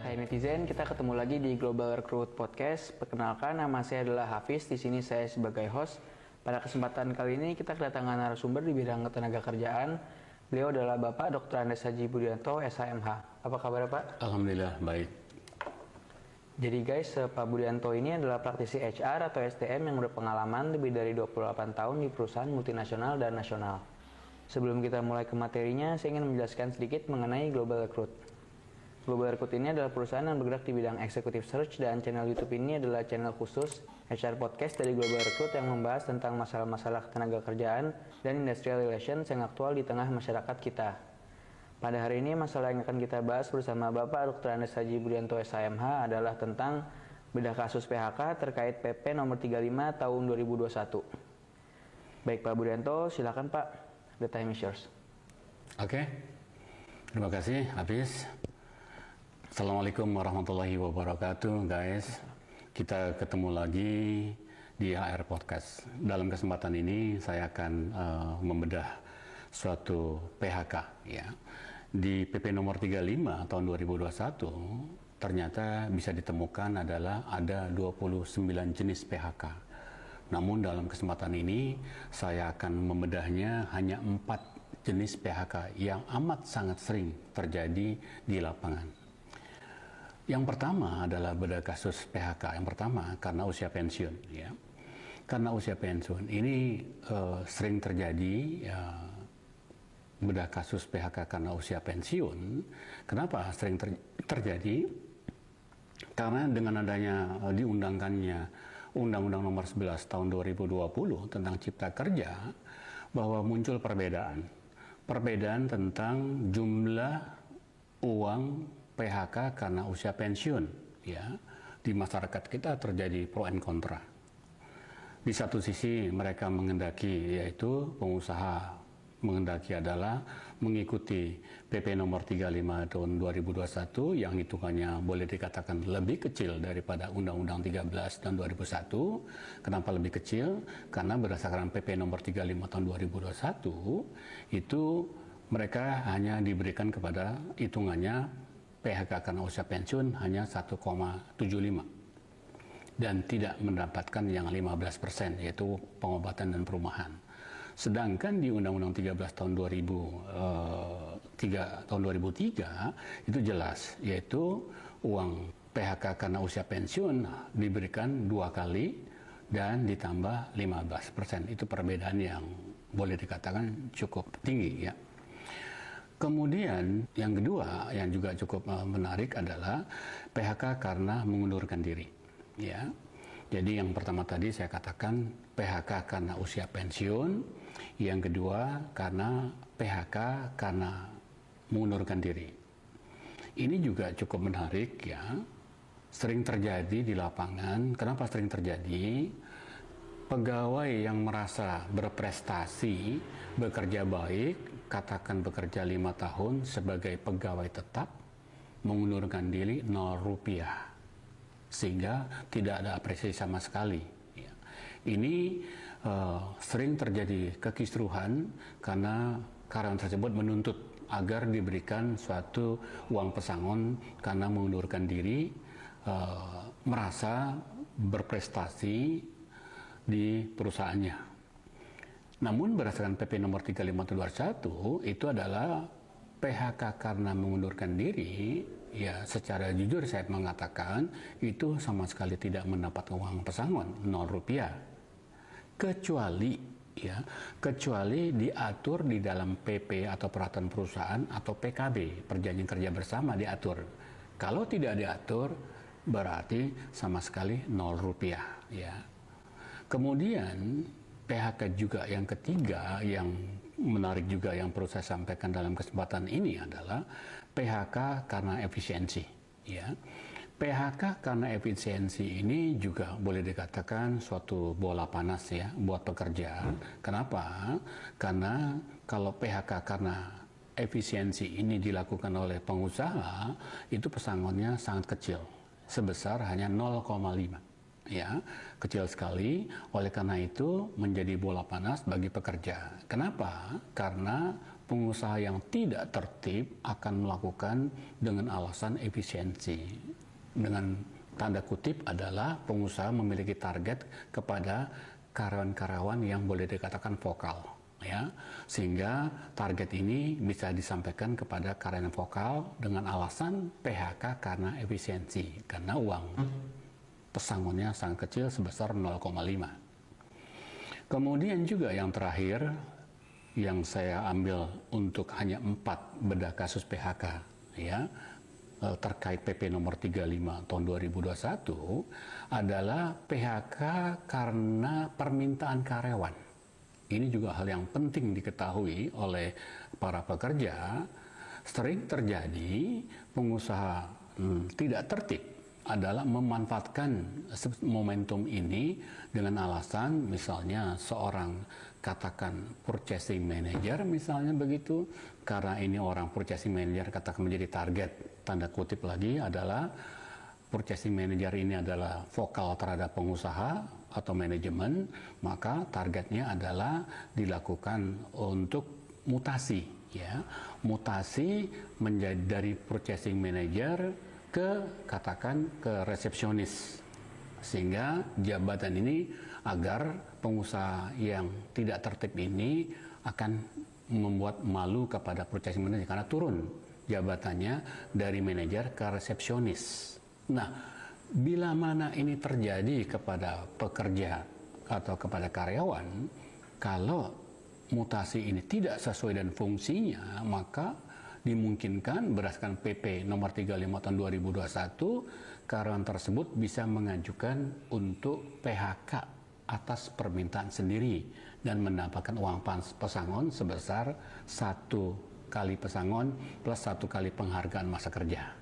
Hai netizen, kita ketemu lagi di Global Recruit Podcast. Perkenalkan, nama saya adalah Hafiz. Di sini saya sebagai host. Pada kesempatan kali ini kita kedatangan narasumber di bidang ketenaga kerjaan. Beliau adalah Bapak Dr. Andes Haji Budianto, SHMH. Apa kabar Pak? Alhamdulillah baik. Jadi guys, Pak Budianto ini adalah praktisi HR atau SDM yang berpengalaman lebih dari 28 tahun di perusahaan multinasional dan nasional. Sebelum kita mulai ke materinya, saya ingin menjelaskan sedikit mengenai Global Recruit. Global Recruit ini adalah perusahaan yang bergerak di bidang executive search, dan channel YouTube ini adalah channel khusus HR podcast dari Global Recruit yang membahas tentang masalah-masalah tenaga kerjaan dan industrial relations yang aktual di tengah masyarakat kita. Pada hari ini masalah yang akan kita bahas bersama Bapak Dr. Andes Haji Budianto SHMH adalah tentang bedah kasus PHK terkait PP nomor 35 tahun 2021. Baik Pak Budianto, silakan Pak. The time is yours. Oke. Terima kasih Hafiz. Assalamualaikum warahmatullahi wabarakatuh guys. Kita ketemu lagi di HR Podcast. Dalam kesempatan ini saya akan membedah suatu PHK ya. Di PP nomor 35 tahun 2021 ternyata bisa ditemukan adalah ada 29 jenis PHK. Namun dalam kesempatan ini saya akan membedahnya hanya 4 jenis PHK yang amat sangat sering terjadi di lapangan. Yang pertama adalah bedah kasus PHK. Yang pertama karena usia pensiun, ya. Karena usia pensiun ini sering terjadi ya, bedah kasus PHK karena usia pensiun. Kenapa sering terjadi? Karena dengan adanya diundangkannya Undang-Undang Nomor 11 Tahun 2020 tentang Cipta Kerja, bahwa muncul perbedaan tentang jumlah uang PHK karena usia pensiun, ya. Di masyarakat kita terjadi pro and kontra. Di satu sisi mereka menghendaki, yaitu pengusaha menghendaki adalah mengikuti PP nomor 35 tahun 2021 yang hitungannya boleh dikatakan lebih kecil daripada Undang-Undang 13 tahun 2001. Kenapa lebih kecil? Karena berdasarkan PP nomor 35 tahun 2021 itu mereka hanya diberikan kepada hitungannya PHK karena usia pensiun hanya 1,75 dan tidak mendapatkan yang 15%, yaitu pengobatan dan perumahan. Sedangkan di Undang-Undang 13 tahun 2003 itu jelas, yaitu uang PHK karena usia pensiun diberikan 2 kali dan ditambah 15%. Itu perbedaan yang boleh dikatakan cukup tinggi, ya. Kemudian yang kedua yang juga cukup menarik adalah PHK karena mengundurkan diri, ya. Jadi yang pertama tadi saya katakan PHK karena usia pensiun, yang kedua karena PHK karena mengundurkan diri. Ini juga cukup menarik, ya. Sering terjadi di lapangan. Kenapa sering terjadi? Pegawai yang merasa berprestasi, bekerja baik, katakan bekerja 5 tahun sebagai pegawai tetap, mengundurkan diri 0 rupiah, sehingga tidak ada apresiasi sama sekali. Ini sering terjadi kekisruhan karena karyawan tersebut menuntut agar diberikan suatu uang pesangon karena mengundurkan diri, merasa berprestasi di perusahaannya. Namun berdasarkan PP nomor 35 tahun 2021 itu adalah PHK karena mengundurkan diri, ya secara jujur saya mengatakan itu sama sekali tidak mendapat uang pesangon 0 rupiah. Kecuali diatur di dalam PP atau peraturan perusahaan atau PKB, perjanjian kerja bersama diatur. Kalau tidak diatur berarti sama sekali 0 rupiah, ya. Kemudian PHK juga yang ketiga yang menarik juga yang perlu saya sampaikan dalam kesempatan ini adalah PHK karena efisiensi, ya. PHK karena efisiensi ini juga boleh dikatakan suatu bola panas, ya, buat pekerja. Kenapa? Karena kalau PHK karena efisiensi ini dilakukan oleh pengusaha, itu pesangonnya sangat kecil, sebesar hanya 0,5. ya, kecil sekali. Oleh karena itu menjadi bola panas bagi pekerja. Kenapa? Karena pengusaha yang tidak tertib akan melakukan dengan alasan efisiensi. Dengan tanda kutip adalah pengusaha memiliki target kepada karyawan-karyawan yang boleh dikatakan vokal, ya, sehingga target ini bisa disampaikan kepada karyawan vokal dengan alasan PHK karena efisiensi, karena uang pesangonnya sangat kecil sebesar 0,5. Kemudian juga yang terakhir yang saya ambil untuk hanya 4 bedah kasus PHK, ya, terkait PP nomor 35 tahun 2021 adalah PHK karena permintaan karyawan. Ini juga hal yang penting diketahui oleh para pekerja. Sering terjadi pengusaha tidak tertib adalah memanfaatkan momentum ini dengan alasan misalnya seorang katakan purchasing manager misalnya begitu, karena ini orang purchasing manager katakan menjadi target, tanda kutip lagi adalah purchasing manager ini adalah vokal terhadap pengusaha atau manajemen, maka targetnya adalah dilakukan untuk mutasi, ya, mutasi menjadi dari purchasing manager ke katakan ke resepsionis, sehingga jabatan ini agar pengusaha yang tidak tertib ini akan membuat malu kepada purchasing manager karena turun jabatannya dari manajer ke resepsionis. Nah, bila mana ini terjadi kepada pekerja atau kepada karyawan, kalau mutasi ini tidak sesuai dengan fungsinya, maka dimungkinkan berdasarkan PP nomor 35 tahun 2021, karyawan tersebut bisa mengajukan untuk PHK atas permintaan sendiri dan mendapatkan uang pesangon sebesar 1 kali pesangon plus 1 kali penghargaan masa kerja.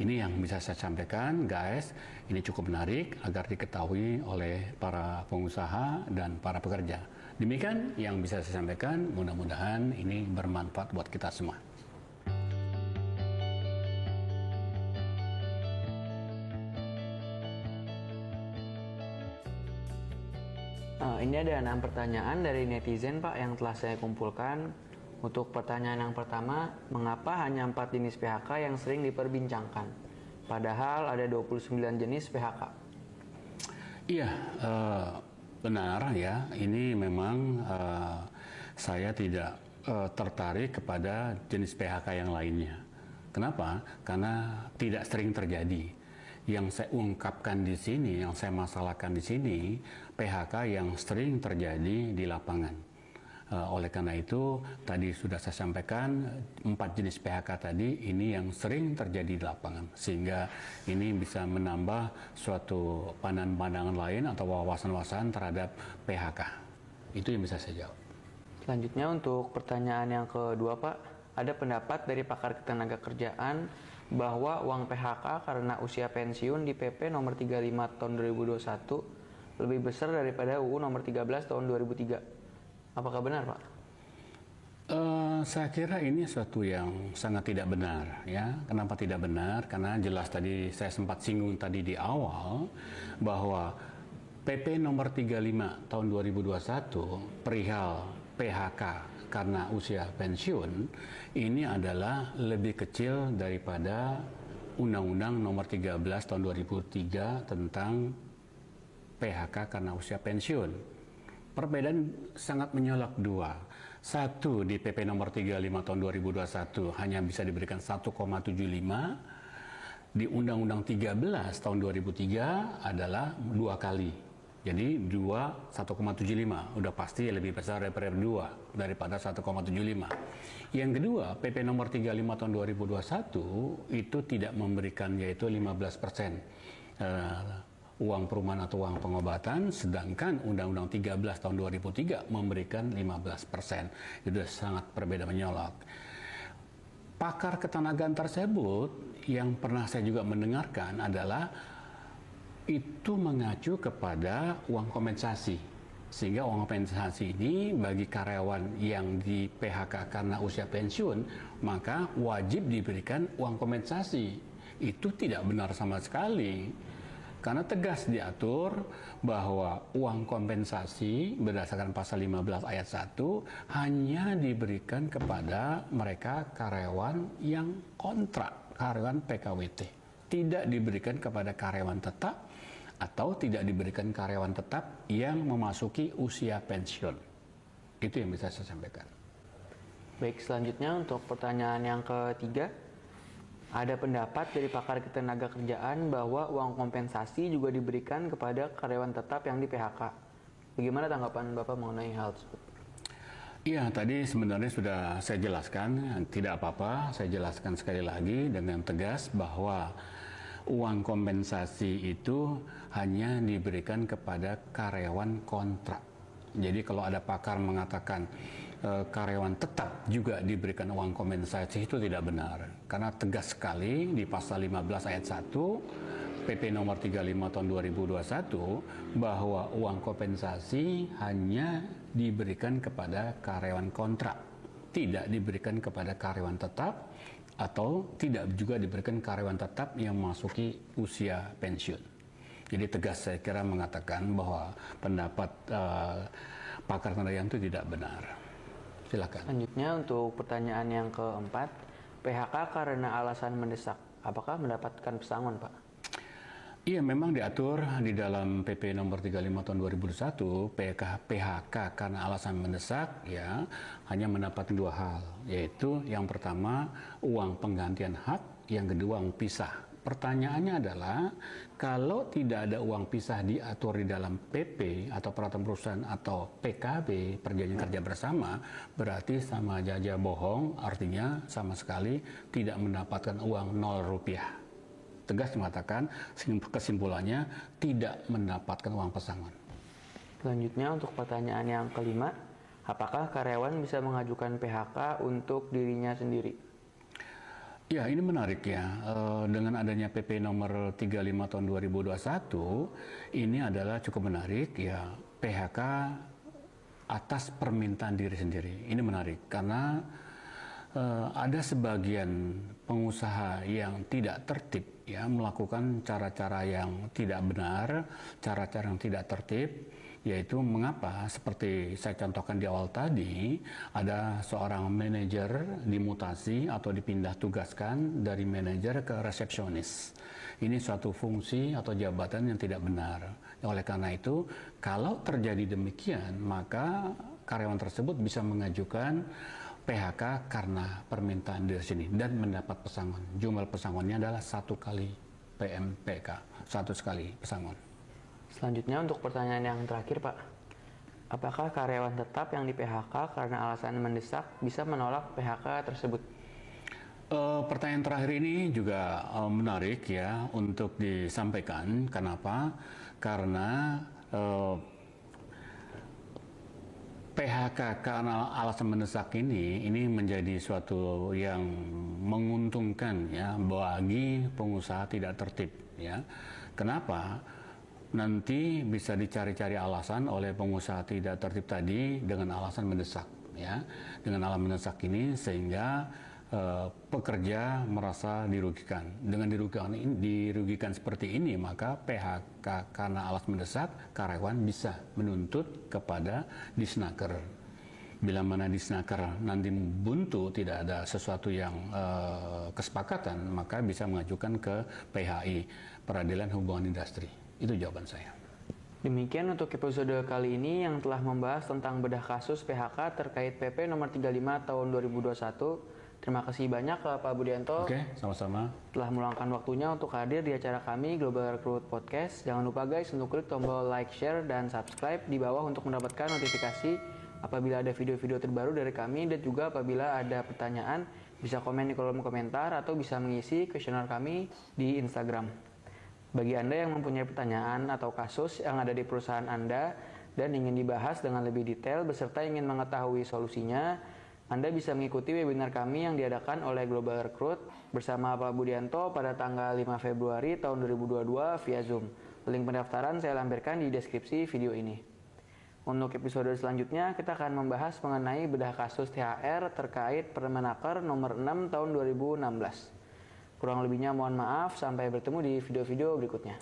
Ini yang bisa saya sampaikan, guys. Ini cukup menarik agar diketahui oleh para pengusaha dan para pekerja. Demikian yang bisa saya sampaikan, mudah-mudahan ini bermanfaat buat kita semua. Ini ada 6 pertanyaan dari netizen, Pak, yang telah saya kumpulkan. Untuk pertanyaan yang pertama, mengapa hanya 4 jenis PHK yang sering diperbincangkan? Padahal ada 29 jenis PHK. Iya, benar ya. Ini memang saya tidak tertarik kepada jenis PHK yang lainnya. Kenapa? Karena tidak sering terjadi. Yang saya ungkapkan di sini, yang saya masalahkan di sini, PHK yang sering terjadi di lapangan. Oleh karena itu, tadi sudah saya sampaikan 4 jenis PHK tadi ini yang sering terjadi di lapangan, sehingga ini bisa menambah suatu pandangan-pandangan lain atau wawasan-wawasan terhadap PHK. Itu yang bisa saya jawab. Selanjutnya untuk pertanyaan yang kedua, Pak, ada pendapat dari pakar ketenagakerjaan bahwa uang PHK karena usia pensiun di PP nomor 35 tahun 2021 lebih besar daripada UU nomor 13 tahun 2003. Apakah benar, Pak? Saya kira ini suatu yang sangat tidak benar, ya. Kenapa tidak benar? Karena jelas tadi saya sempat singgung tadi di awal bahwa PP nomor 35 tahun 2021 perihal PHK karena usia pensiun ini adalah lebih kecil daripada Undang-Undang nomor 13 tahun 2003 tentang PHK karena usia pensiun. Perbedaan sangat menyolok dua. Satu, di PP nomor 35 tahun 2021 hanya bisa diberikan 1,75. Di Undang-Undang 13 tahun 2003 adalah 2 kali. Jadi 1,75 udah pasti lebih besar daripada 1,75. Yang kedua, PP nomor 35 tahun 2021 itu tidak memberikan yaitu 15% uang perumahan atau uang pengobatan, sedangkan Undang-Undang 13 tahun 2003 memberikan 15%. Itu sangat berbeda menyolok. Pakar ketenagaan tersebut yang pernah saya juga mendengarkan adalah itu mengacu kepada uang kompensasi, sehingga uang kompensasi ini bagi karyawan yang di PHK karena usia pensiun maka wajib diberikan uang kompensasi. Itu tidak benar sama sekali. Karena tegas diatur bahwa uang kompensasi berdasarkan pasal 15 ayat 1 hanya diberikan kepada mereka karyawan yang kontrak, karyawan PKWT. Tidak diberikan kepada karyawan tetap atau tidak diberikan karyawan tetap yang memasuki usia pensiun. Itu yang bisa saya sampaikan. Baik, selanjutnya untuk pertanyaan yang ketiga. Ada pendapat dari pakar ketenagakerjaan bahwa uang kompensasi juga diberikan kepada karyawan tetap yang di PHK. Bagaimana tanggapan Bapak mengenai hal tersebut? Iya, tadi sebenarnya sudah saya jelaskan, tidak apa-apa, saya jelaskan sekali lagi dengan tegas bahwa uang kompensasi itu hanya diberikan kepada karyawan kontrak. Jadi kalau ada pakar mengatakan karyawan tetap juga diberikan uang kompensasi, itu tidak benar. Karena tegas sekali di pasal 15 ayat 1 PP nomor 35 tahun 2021 bahwa uang kompensasi hanya diberikan kepada karyawan kontrak, tidak diberikan kepada karyawan tetap atau tidak juga diberikan karyawan tetap yang memasuki usia pensiun. Jadi tegas saya kira mengatakan bahwa pendapat pakar tenaga itu tidak benar. Silakan. Selanjutnya untuk pertanyaan yang keempat, PHK karena alasan mendesak, apakah mendapatkan pesangon, Pak? Iya, memang diatur di dalam PP nomor 35 tahun 2021, PHK karena alasan mendesak ya hanya mendapatkan dua hal, yaitu yang pertama uang penggantian hak, yang kedua uang pisah. Pertanyaannya adalah, kalau tidak ada uang pisah diatur di dalam PP atau peraturan perusahaan atau PKB, perjanjian kerja bersama, berarti sama aja bohong, artinya sama sekali tidak mendapatkan uang 0 rupiah. Tegas mengatakan, kesimpulannya tidak mendapatkan uang pesangon. Selanjutnya untuk pertanyaan yang kelima, apakah karyawan bisa mengajukan PHK untuk dirinya sendiri? Ya, ini menarik ya. Dengan adanya PP nomor 35 tahun 2021, ini adalah cukup menarik ya, PHK atas permintaan diri sendiri. Ini menarik karena ada sebagian pengusaha yang tidak tertib ya, melakukan cara-cara yang tidak benar, cara-cara yang tidak tertib. Yaitu mengapa, seperti saya contohkan di awal tadi, ada seorang manajer dimutasi atau dipindah tugaskan dari manajer ke resepsionis. Ini suatu fungsi atau jabatan yang tidak benar. Oleh karena itu, kalau terjadi demikian, maka karyawan tersebut bisa mengajukan PHK karena permintaan dari sini dan mendapat pesangon. Jumlah pesangonnya adalah 1 kali PMPK, 1 sekali pesangon. Selanjutnya untuk pertanyaan yang terakhir, Pak. Apakah karyawan tetap yang di PHK karena alasan mendesak bisa menolak PHK tersebut? Pertanyaan terakhir ini juga menarik ya untuk disampaikan. Kenapa? Karena PHK karena alasan mendesak ini menjadi suatu yang menguntungkan ya bagi pengusaha tidak tertib ya. Kenapa? Nanti bisa dicari-cari alasan oleh pengusaha tidak tertib tadi dengan alasan mendesak ya. Dengan alasan mendesak ini sehingga pekerja merasa dirugikan. Dengan dirugikan seperti ini, maka PHK karena alasan mendesak, karyawan bisa menuntut kepada Disnaker. Bila mana Disnaker nanti buntu, tidak ada sesuatu yang kesepakatan, maka bisa mengajukan ke PHI, Peradilan Hubungan Industri. Itu jawaban saya. Demikian untuk episode kali ini yang telah membahas tentang bedah kasus PHK terkait PP nomor 35 tahun 2021. Terima kasih banyak Pak Budianto. Oke, sama-sama. Telah meluangkan waktunya untuk hadir di acara kami Global Recruit Podcast. Jangan lupa guys untuk klik tombol like, share, dan subscribe di bawah untuk mendapatkan notifikasi apabila ada video-video terbaru dari kami, dan juga apabila ada pertanyaan bisa komen di kolom komentar atau bisa mengisi kuesioner kami di Instagram. Bagi Anda yang mempunyai pertanyaan atau kasus yang ada di perusahaan Anda dan ingin dibahas dengan lebih detail beserta ingin mengetahui solusinya, Anda bisa mengikuti webinar kami yang diadakan oleh Global Recruit bersama Pak Budianto pada tanggal 5 Februari tahun 2022 via Zoom. Link pendaftaran saya lampirkan di deskripsi video ini. Untuk episode selanjutnya, kita akan membahas mengenai bedah kasus THR terkait Permenaker nomor 6 tahun 2016. Kurang lebihnya mohon maaf, sampai bertemu di video-video berikutnya.